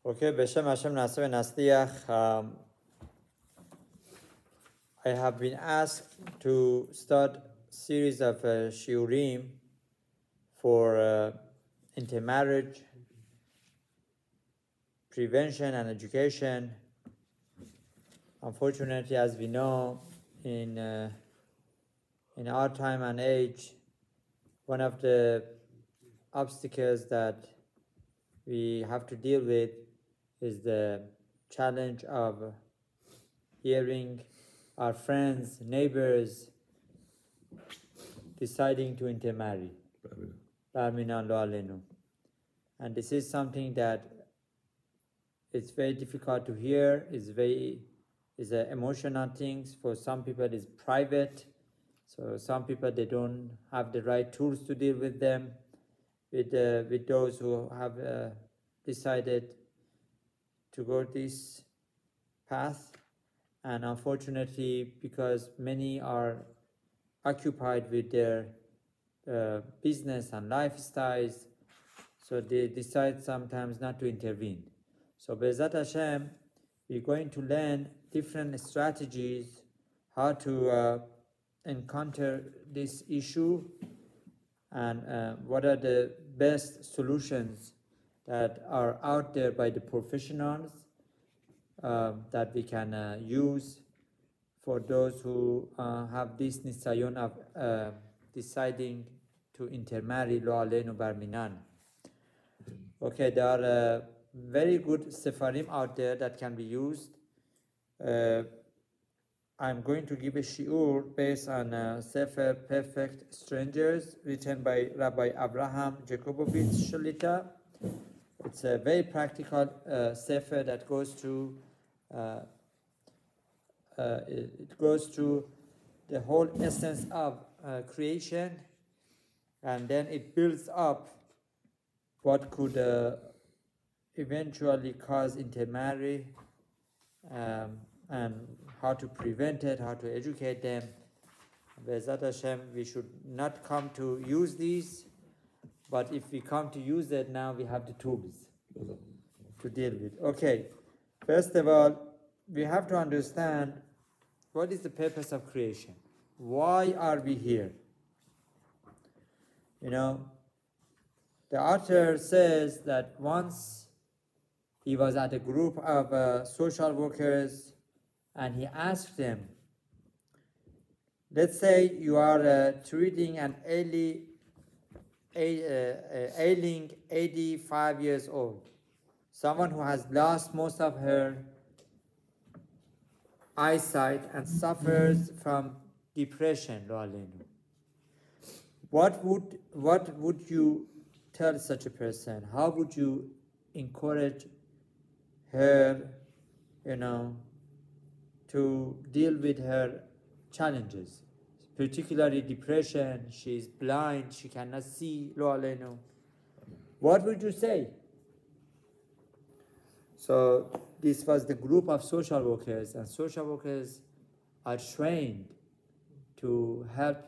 Okay, Beshem Hashem Naseh Nasliach. I have been asked to start a series of shiurim for intermarriage, prevention and education. Unfortunately, as we know, in our time and age, one of the obstacles that we have to deal with is the challenge of hearing our friends, neighbors deciding to intermarry. And this is something that it's very difficult to hear. It's an emotional thing. For some people, it's private. So some people, they don't have the right tools to deal with them, with those who have decided to go this path. And unfortunately, because many are occupied with their business and lifestyles, so they decide sometimes not to intervene. So Be'ezat Hashem, we're going to learn different strategies how to encounter this issue and what are the best solutions that are out there by the professionals that we can use for those who have this nisayon of deciding to intermarry lo aleinu bar minan. Okay, there are very good sefarim out there that can be used. I'm going to give a shiur based on Sefer Perfect Strangers, written by Rabbi Avraham, Jakobovitz, Shlita. It's a very practical sefer that goes through it goes through the whole essence of creation, and then it builds up what could eventually cause intermarry, and how to prevent it, how to educate them. Be'ezat Hashem, we should not come to use these, but if we come to use it now, we have the tools to deal with. Okay, first of all, we have to understand what is the purpose of creation. Why are we here? You know, the author says that once he was at a group of social workers and he asked them, let's say you are treating an ailing 85 years old, someone who has lost most of her eyesight and suffers from depression. What would you tell such a person? How would you encourage her, to deal with her challenges, particularly depression? She is blind, she cannot see. What would you say? So this was the group of social workers, and social workers are trained to help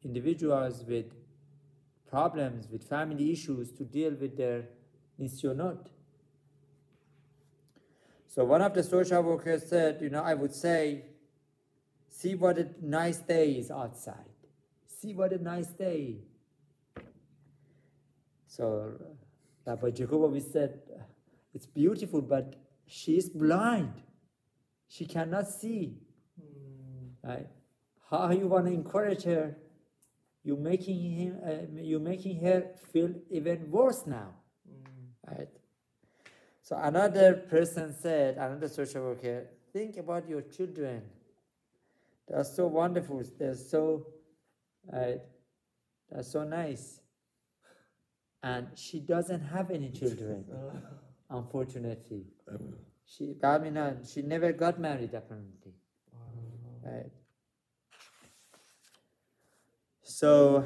individuals with problems, with family issues, to deal with their nisyonot. So one of the social workers said, I would say, see what a nice day is outside. See what a nice day. So Rabbi Jakobovitz said, it's beautiful, but she is blind. She cannot see. Right? How you want to encourage her? You're making her feel even worse now. Right? So another person said, another social worker, think about your children. They are so wonderful. They're so nice. And she doesn't have any children, unfortunately. She never got married, apparently. Right? So,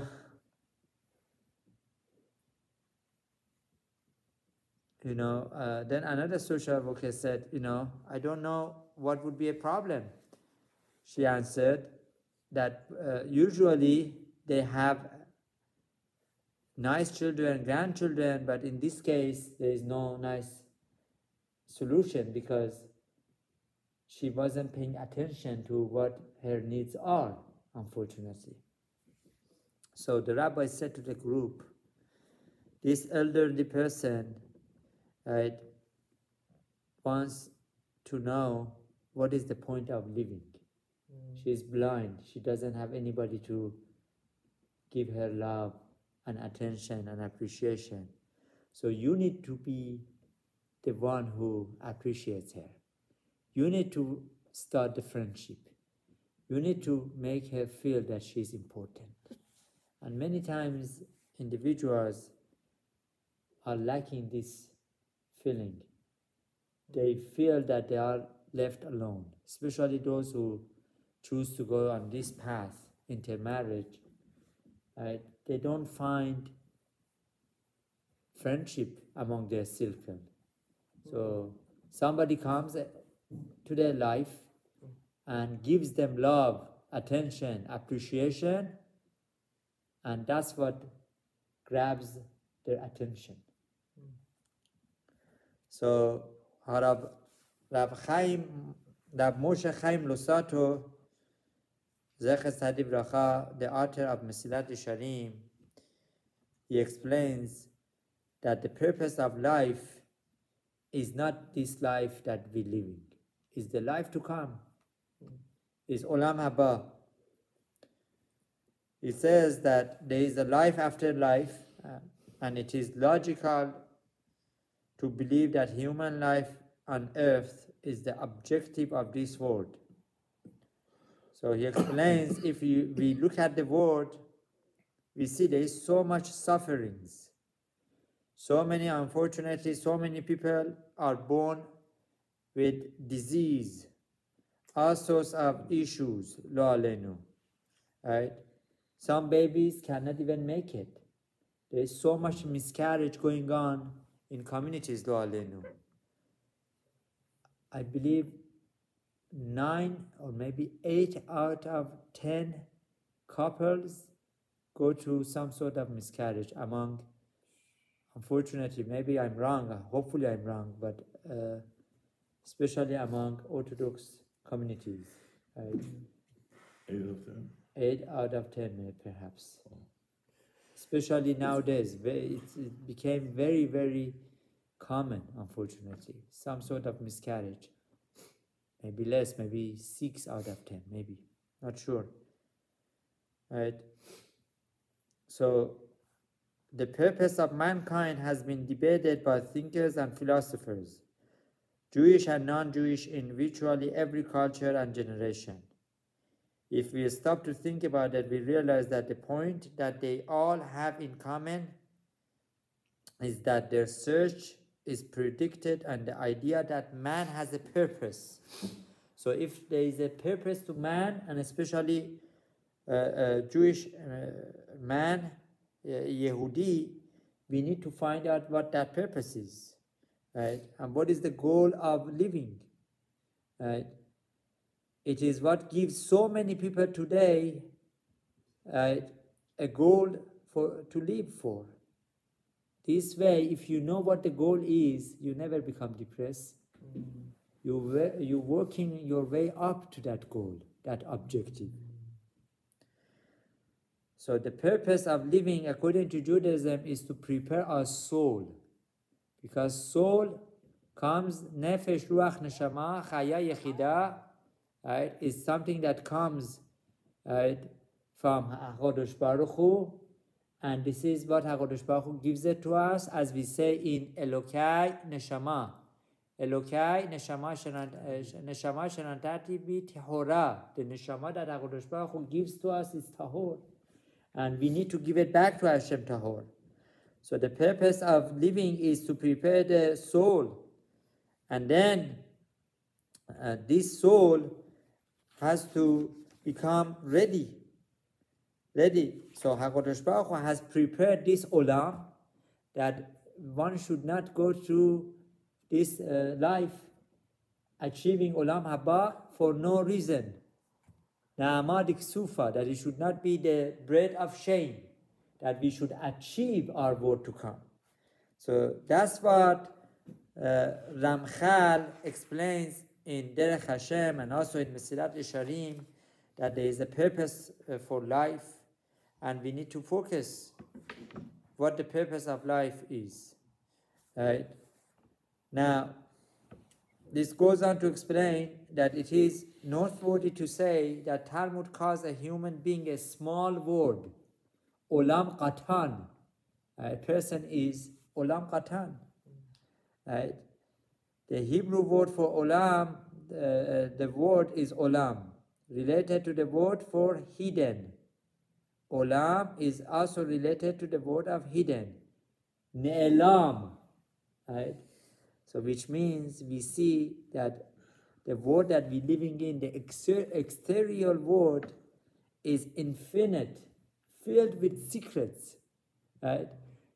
then another social worker said, I don't know what would be a problem. She answered that usually they have nice children, grandchildren, but in this case, there is no nice solution because she wasn't paying attention to what her needs are, unfortunately. So the rabbi said to the group, this elderly person wants to know what is the point of living. She's blind. She doesn't have anybody to give her love and attention and appreciation. So you need to be the one who appreciates her. You need to start the friendship. You need to make her feel that she's important. And many times individuals are lacking this feeling. They feel that they are left alone, especially those who choose to go on this path, intermarriage. They don't find friendship among their circle. So somebody comes to their life and gives them love, attention, appreciation, and that's what grabs their attention. So Rab Moshe Chaim Lusato, Zecher Tzadi Bracha, the author of Mesilat Yesharim, he explains that the purpose of life is not this life that we live in. It's the life to come. It's Olam Haba. It says that there is a life after life, and it is logical to believe that human life on earth is the objective of this world. So he explains, if we look at the world, we see there is so much sufferings. So many, unfortunately, so many people are born with disease, all sorts of issues, lo alenu, right? Some babies cannot even make it. There is so much miscarriage going on in communities, lo alenu. I believe 9 or maybe 8 out of 10 couples go through some sort of miscarriage among, unfortunately, maybe I'm wrong, hopefully I'm wrong, but especially among Orthodox communities. Right? 8 of 10? 8 out of 10, perhaps. Especially nowadays, it became very, very common, unfortunately. Some sort of miscarriage. Maybe less, maybe 6 out of 10, maybe. Not sure. Right? So, the purpose of mankind has been debated by thinkers and philosophers, Jewish and non-Jewish, in virtually every culture and generation. If we stop to think about it, we realize that the point that they all have in common is that their search is predicted on the idea that man has a purpose. So if there is a purpose to man, and especially a Jewish man, Yehudi, we need to find out what that purpose is, right? And what is the goal of living, right? It is what gives so many people today a goal to live for. This way, if you know what the goal is, you never become depressed. You're working your way up to that goal, that objective. So the purpose of living, according to Judaism, is to prepare our soul. Because soul comes, nefesh, ruach, neshama, chaya, yechida, right, is something that comes, right, from HaKadosh Baruch Hu, and this is what HaKadosh Baruch Hu gives it to us, as we say in Elokai Neshama. Elokai Neshama Shenantati Bi Tehora. The Neshama that HaKadosh Baruch Hu gives to us is Tahor. And we need to give it back to Hashem Tahor. So the purpose of living is to prepare the soul. And then this soul has to become ready. So HaKadosh Baruch Hu has prepared this olam, that one should not go through this life achieving olam haba for no reason. Na'amadik sufa, that it should not be the bread of shame, that we should achieve our world to come. So that's what Ramchal explains in Derech Hashem and also in Mesilat Yesharim that there is a purpose for life, and we need to focus what the purpose of life is. Right? Now, this goes on to explain that it is noteworthy to say that Talmud calls a human being a small word, olam qatan. A person is olam qatan. Right? The Hebrew word for olam, the word is olam, related to the word for hidden. Olam is also related to the word of hidden, ne'elam. Right? So which means we see that the world that we're living in, the exterior world, is infinite, filled with secrets. Right?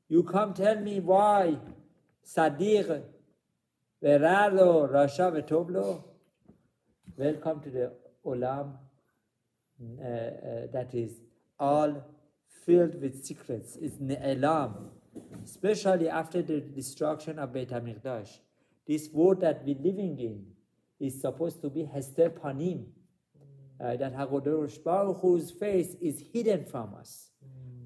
You come tell me why Sadiq Verado Rasha Vetoblo. Welcome to the Olam that is all filled with secrets. It's Ne'elam. Especially after the destruction of Beit HaMikdash. This world that we're living in is supposed to be Hester Panim, that HaKadosh Baruch Hu's face is hidden from us.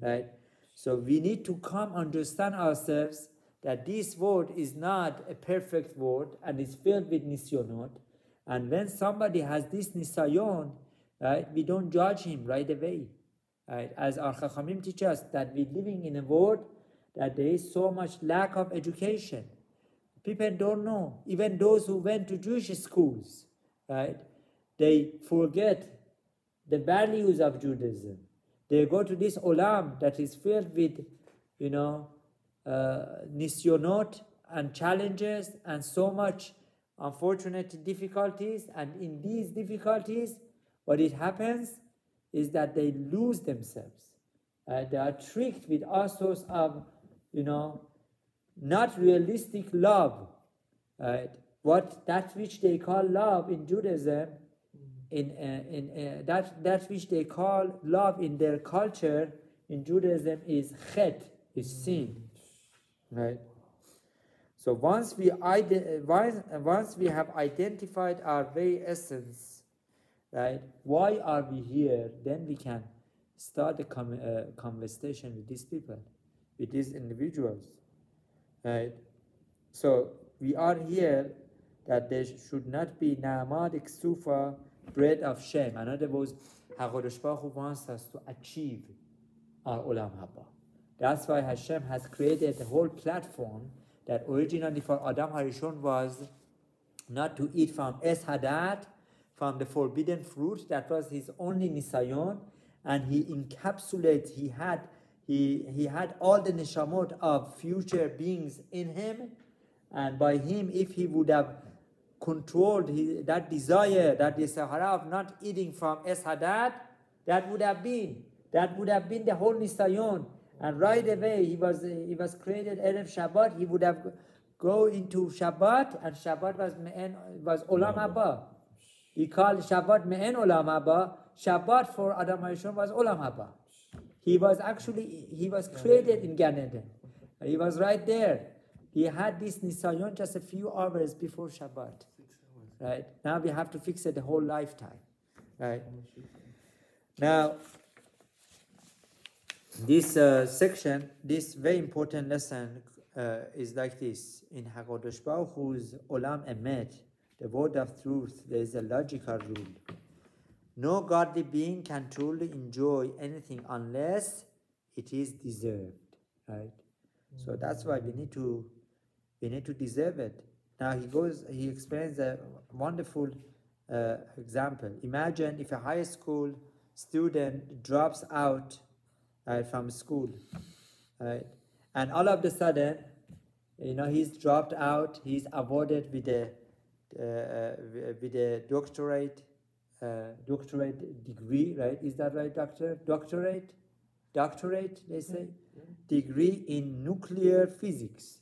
Right? So we need to come understand ourselves that this world is not a perfect world and is filled with nisyonot. And when somebody has this nisayon, right, we don't judge him right away. Right? As our Chachamim teach us that we're living in a world that there is so much lack of education. People don't know. Even those who went to Jewish schools, right? They forget the values of Judaism. They go to this olam that is filled with, nisyonot and challenges and so much unfortunate difficulties. And in these difficulties, what it happens is that they lose themselves. They are tricked with all sorts of not realistic love, right? That which they call love in Judaism, that which they call love in their culture in Judaism is chet, is sin, right? So once we have identified our very essence, right? Why are we here? Then we can start a conversation with these people, with these individuals, right? So we are here that there should not be na'amad sufa, bread of shame. In other words, HaKadosh Baruch Hu wants us to achieve our olam haba. That's why Hashem has created a whole platform that originally for Adam Harishon was not to eat from Es Hadat, from the forbidden fruit. That was his only nisayon, and he encapsulated. He had all the neshamot of future beings in him, and by him, if he would have controlled that desire, that desire of not eating from Es Hadat, that would have been the whole nisayon. And right away, he was created Erev Shabbat. He would have go into Shabbat, and Shabbat was Olam Haba. He called Shabbat Me'en Olam Haba. Shabbat for Adam Harishon was Olam Haba. He was created in Gan Eden. He was right there. He had this nisayon just a few hours before Shabbat. Right? Now we have to fix it the whole lifetime. Right? Now, this section, this very important lesson is like this. In HaKadosh Baruch Hu's Olam Emet, the word of truth, there is a logical rule. No godly being can truly enjoy anything unless it is deserved. Right? So that's why we need to deserve it. Now he explains a wonderful example. Imagine if a high school student drops out from school, right? And all of a sudden, he's dropped out. He's awarded with a doctorate degree, right? Is that right, doctor? Doctorate, they say, degree in nuclear physics.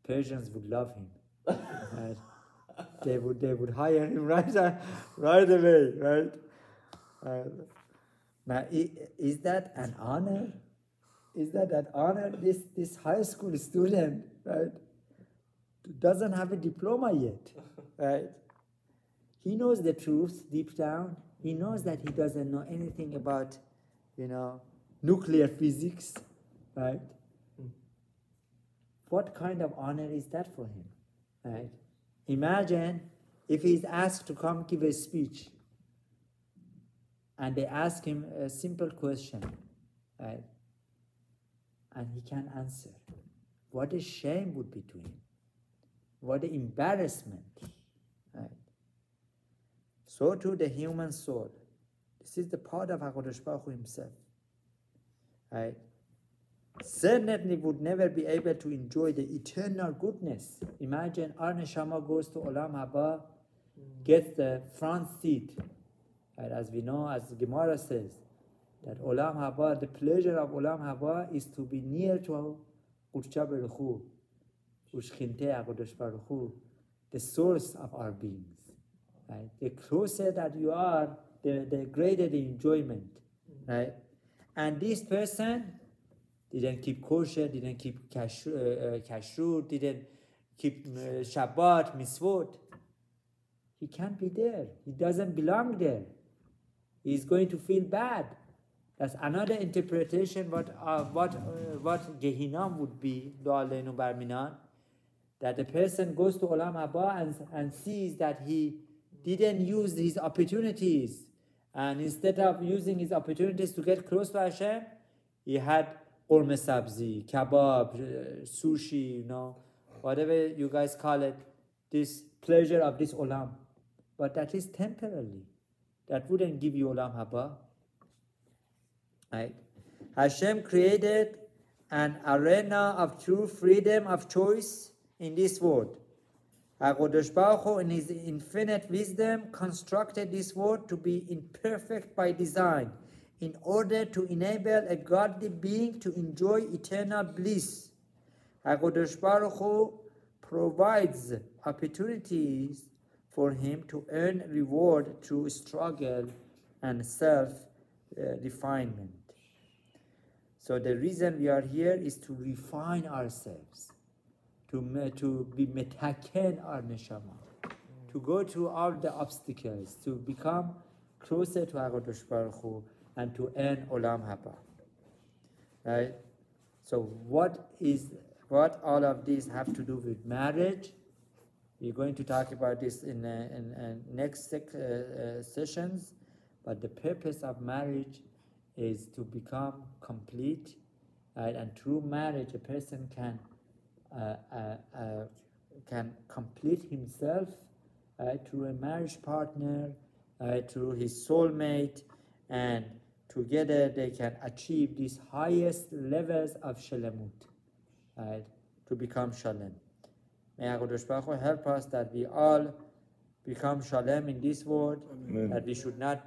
Persians would love him. Right? They would hire him right away, right? Now, is that an honor? Is that an honor? This high school student, right? doesn't have a diploma yet, right? He knows the truth deep down. He knows that he doesn't know anything about, nuclear physics, right? What kind of honor is that for him, right? Imagine if he's asked to come give a speech and they ask him a simple question, right? And he can answer. What a shame would be to him. What an embarrassment, right? So too the human soul. This is the part of HaKadosh Baruch Hu himself, right? Certainly would never be able to enjoy the eternal goodness. Imagine our neshama goes to Olam Haba, gets the front seat. Right? As we know, as the Gemara says, that Olam Haba, the pleasure of Olam Haba is to be near to Qudsa Baruch Hu, Ushchinte HaKadosh Baruch Hu, the source of our beings. Right? The closer that you are, the greater the enjoyment. Right? And this person didn't keep kosher, didn't keep kashrut, didn't keep Shabbat, mitzvot. He can't be there. He doesn't belong there. He's going to feel bad. That's another interpretation what Gehinam would be, that the person goes to Olam Haba and sees that he didn't use his opportunities. And instead of using his opportunities to get close to Hashem, he had Orme sabzi, kebab, sushi, whatever you guys call it, this pleasure of this olam. But that is temporarily. That wouldn't give you Olam Haba. Right? Hashem created an arena of true freedom of choice in this world. HaKadosh Baruch Hu, in His infinite wisdom, constructed this world to be imperfect by design, in order to enable a godly being to enjoy eternal bliss. HaKadosh Baruch Hu provides opportunities for him to earn reward through struggle and self-refinement. So the reason we are here is to refine ourselves, to be metaken our neshama, to go through all the obstacles, to become closer to HaKadosh Baruch Hu, and to earn Olam Haba. Right? So what all of these have to do with marriage? We're going to talk about this in next sessions, but the purpose of marriage is to become complete, right? And through marriage a person can complete himself through a marriage partner, through his soulmate, and together they can achieve these highest levels of shalamut, right? To become shalem. May HaKadosh Baruch Hu help us that we all become shalem in this world. Amen. That we should not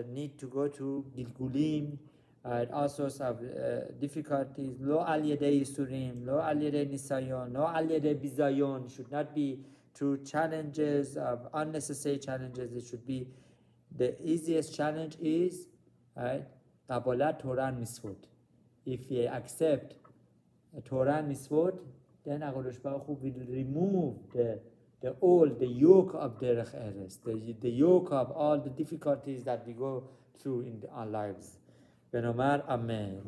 need to go to Gilgulim, all sorts of difficulties. Lo al yedei yisurim, lo al yedei nisayon, lo al yedei bizayon. Should not be through challenges of unnecessary challenges. It should be the easiest challenge is Kabbalat Torah and Mitzvot. If we accept Torah and Mitzvot, then HaKadosh Baruch Hu will remove the yoke of Derech Eretz, the yoke of all the difficulties that we go through in our lives. Benomar Amen.